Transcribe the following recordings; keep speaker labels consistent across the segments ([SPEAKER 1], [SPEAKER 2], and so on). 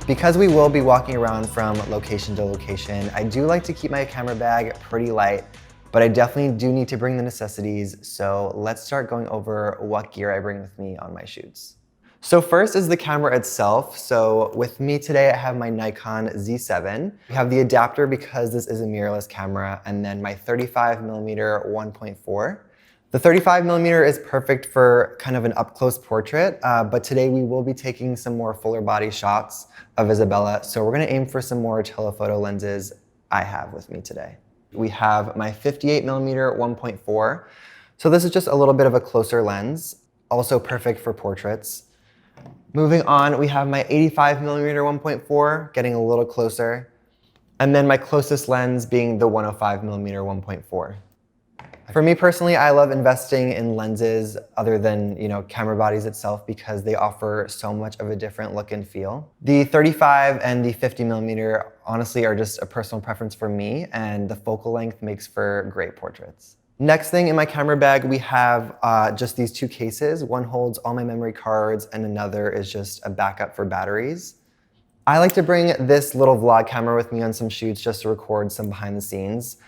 [SPEAKER 1] Because we will be walking around from location to location, I do like to keep my camera bag pretty light, but I definitely do need to bring the necessities. So let's start going over what gear I bring with me on my shoots. So first is the camera itself. So with me today, I have my Nikon Z7. We have the adapter because this is a mirrorless camera, and then my 35mm 1.4. The 35mm is perfect for kind of an up-close portrait, but today we will be taking some more fuller body shots of Isabella. So we're gonna aim for some more telephoto lenses I have with me today. We have my 58mm 1.4. So this is just a little bit of a closer lens, also perfect for portraits. Moving on, we have my 85mm 1.4, getting a little closer. And then my closest lens being the 105mm 1.4. For me personally, I love investing in lenses other than, camera bodies itself because they offer so much of a different look and feel. The 35 and the 50mm honestly are just a personal preference for me, and the focal length makes for great portraits. Next thing in my camera bag, we have just these two cases. One holds all my memory cards and another is just a backup for batteries. I like to bring this little vlog camera with me on some shoots just to record some behind the scenes.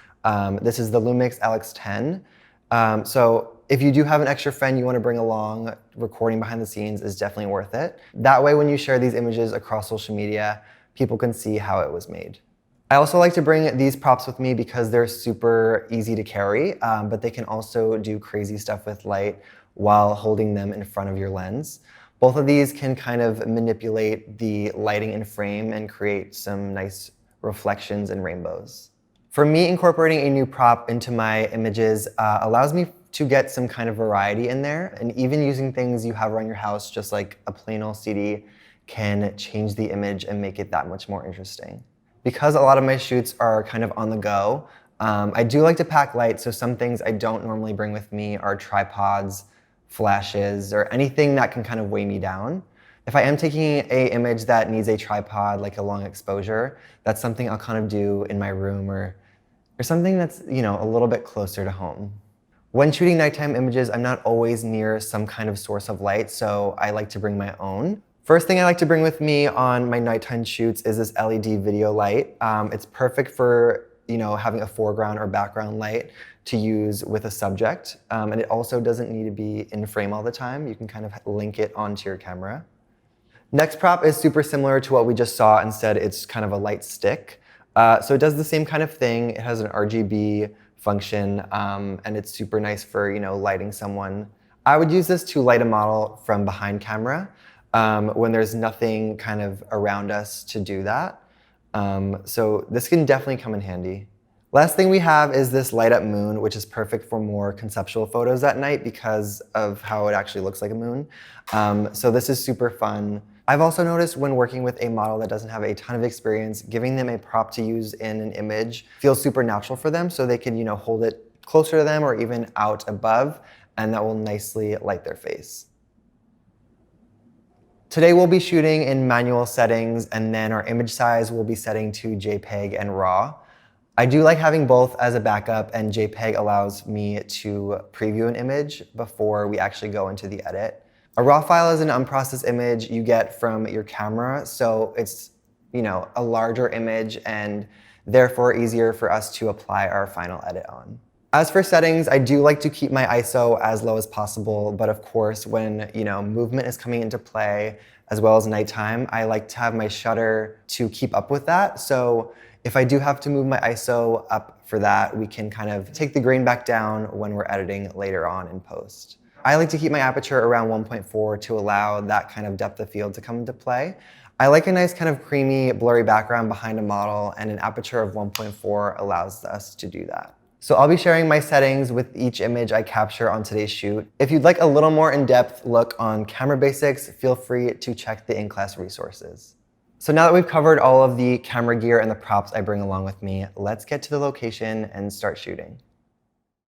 [SPEAKER 1] This is the Lumix LX10. So if you do have an extra friend you want to bring along, recording behind the scenes is definitely worth it. That way when you share these images across social media, people can see how it was made. I also like to bring these props with me because they're super easy to carry, but they can also do crazy stuff with light while holding them in front of your lens. Both of these can kind of manipulate the lighting in frame and create some nice reflections and rainbows. For me, incorporating a new prop into my images allows me to get some kind of variety in there, and even using things you have around your house, just like a plain LCD, can change the image and make it that much more interesting. Because a lot of my shoots are kind of on the go, I do like to pack light, so some things I don't normally bring with me are tripods, flashes, or anything that can kind of weigh me down. If I am taking an image that needs a tripod, like a long exposure, that's something I'll kind of do in my room or something that's, a little bit closer to home. When shooting nighttime images, I'm not always near some kind of source of light, so I like to bring my own. First thing I like to bring with me on my nighttime shoots is this LED video light. It's perfect for having a foreground or background light to use with a subject. And it also doesn't need to be in frame all the time. You can kind of link it onto your camera. Next prop is super similar to what we just saw. Instead, it's kind of a light stick. So it does the same kind of thing. It has an RGB function, and it's super nice for lighting someone. I would use this to light a model from behind camera when there's nothing kind of around us to do that. So this can definitely come in handy. Last thing we have is this light up moon, which is perfect for more conceptual photos at night because of how it actually looks like a moon. So this is super fun. I've also noticed when working with a model that doesn't have a ton of experience, giving them a prop to use in an image feels super natural for them, so they can hold it closer to them or even out above, and that will nicely light their face. Today we'll be shooting in manual settings, and then our image size will be setting to JPEG and RAW. I do like having both as a backup, and JPEG allows me to preview an image before we actually go into the edit. A RAW file is an unprocessed image you get from your camera, so it's a larger image and therefore easier for us to apply our final edit on. As for settings, I do like to keep my ISO as low as possible, but of course when movement is coming into play as well as nighttime, I like to have my shutter to keep up with that. So if I do have to move my ISO up for that, we can kind of take the grain back down when we're editing later on in post. I like to keep my aperture around 1.4 to allow that kind of depth of field to come into play. I like a nice kind of creamy, blurry background behind a model, and an aperture of 1.4 allows us to do that. So I'll be sharing my settings with each image I capture on today's shoot. If you'd like a little more in-depth look on camera basics, feel free to check the in-class resources. So now that we've covered all of the camera gear and the props I bring along with me, let's get to the location and start shooting.